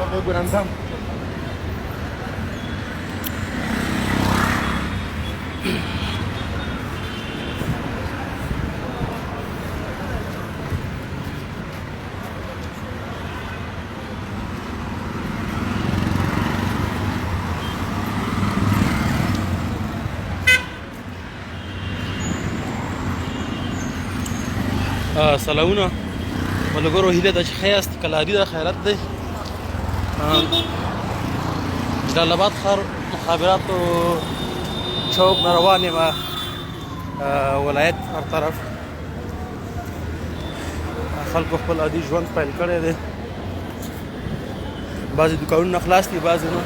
Gurandam. سلامونه ملګرو، هیله ده چې ښه یاست. کلاري ده، خیرت دی. جلال آباد ښار مخابراتو چوک نه روان یم ولایت هر طرف. خلکو خپل عادي ژوند پیل کړی دی. بعضې دوکانونه خلاص دي، بعضې نه.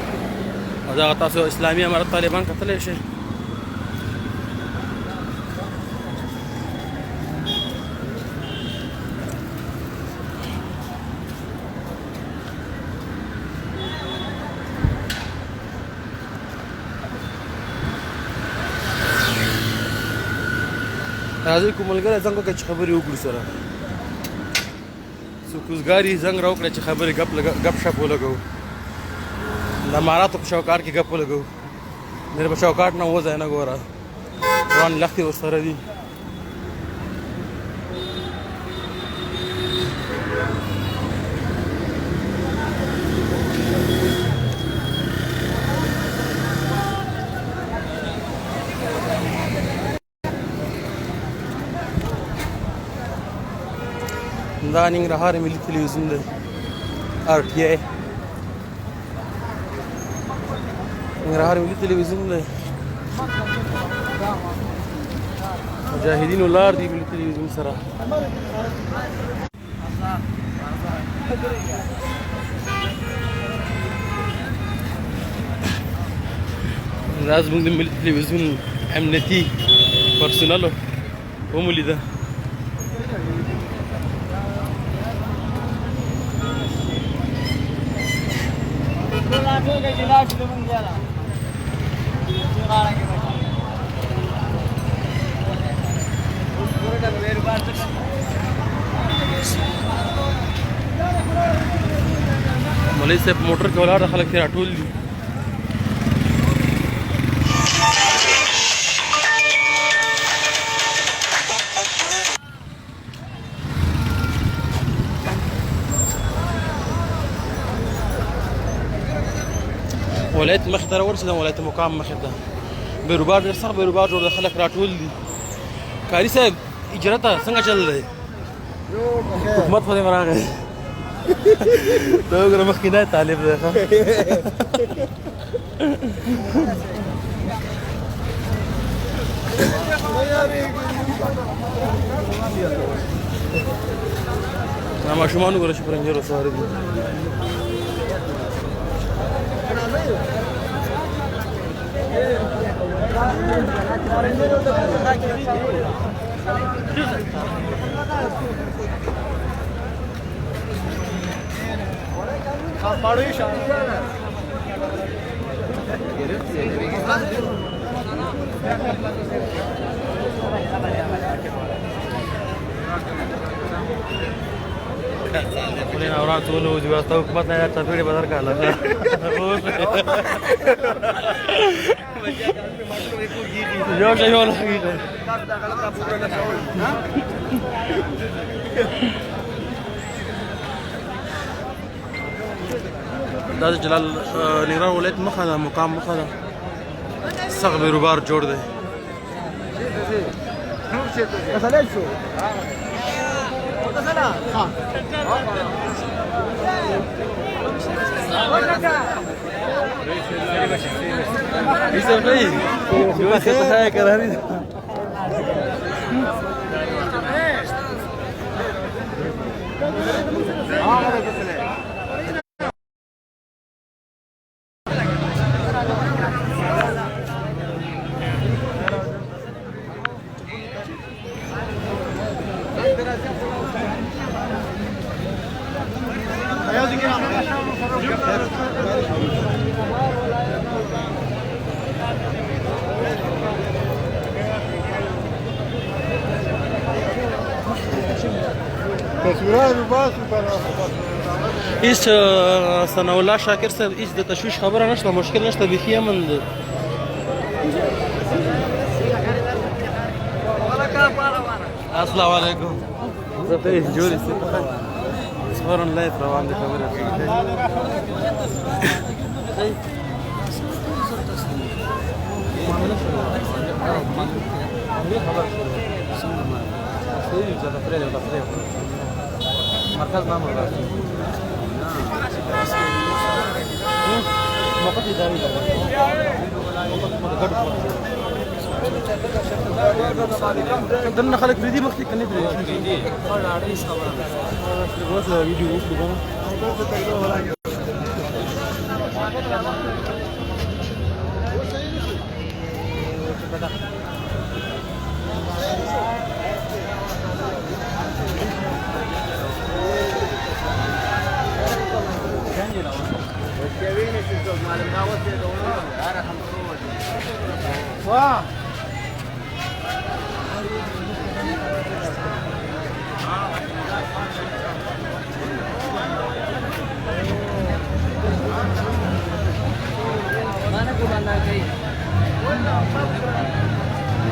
او دغه تاسو اسلامي امارت طالبان کتلی شئ. راځئ کوم ملګری زنګ وکړئ چې خبرې وکړو سره. څوک اوزګاري زنګ راوکړئ چې خبرې ګپ شپ ولګوو. د اماراتو په شاوکاټ کې ګپ ولګوو. مېره په شاوکاټ نه وځئ نه ګوره، روان لښتې ورسره دي. دا ننګرهار ملي تلویزیون دی، RTI ننګرهار ملي تلویزیون دی. مجاهدین ولاړ دي ملي تلویزیون سره. دا زموږ د ملي تلویزیون امنیتي پرسونل هم ولیده. مولوي صاحب موټر کې ولاړ خلک ترې راټول دي. ولایت مخې ته راورسېدم، ولایت مقام مخې ته. بیروبار ډېر سخت بیروبار جوړ دی، خلک راټول دي. کاري صاحب اجرت څنګه چل دی؟ حکومت خو دې راغی. ته وګوره مخکې نه طالب دی. ماشومان وګوره چې پرنجر وسواره دي. Boleh orang tunu juga tahu kemana tapi dia pasar kalah. Jauh jauh lagi. دا جلال ننګرهار ولایت مخه ده، مقام مخه ده. سخت بیروبار جوړ دی. هیڅ ثناء الله شاکر صاحب هیڅ د تشویش خبره نشته، مشکل نشته، بیخي امن دی. السلام علیکم. زه ته جوړې صورن لایف روان دي خبره مرکز نام راځي موقت اداري دنه خلک ردی مخکې کني دی اوس ویډیو وکړو واه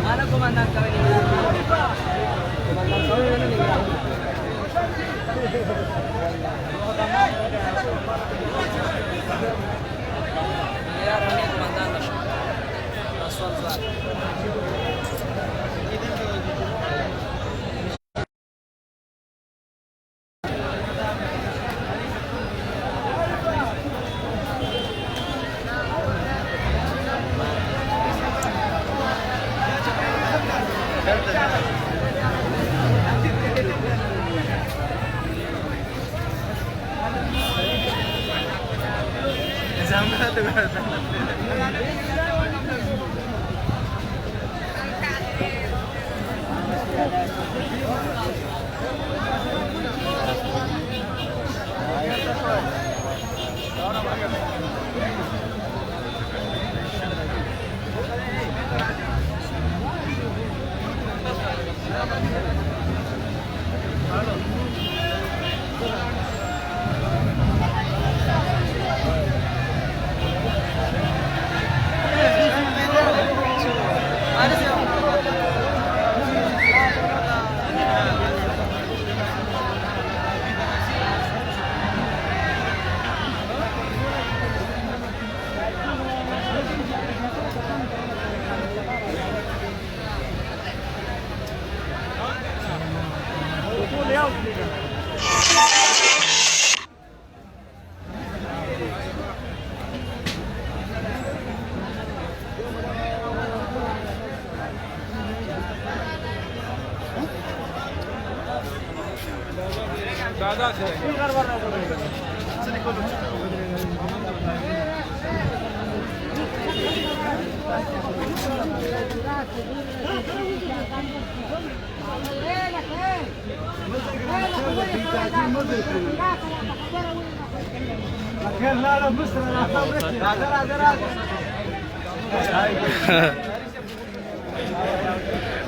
mana komandan kai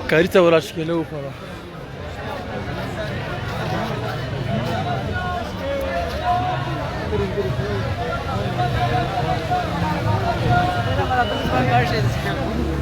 کاری ته ولاړ شکیله وخوره Para todos os lugares.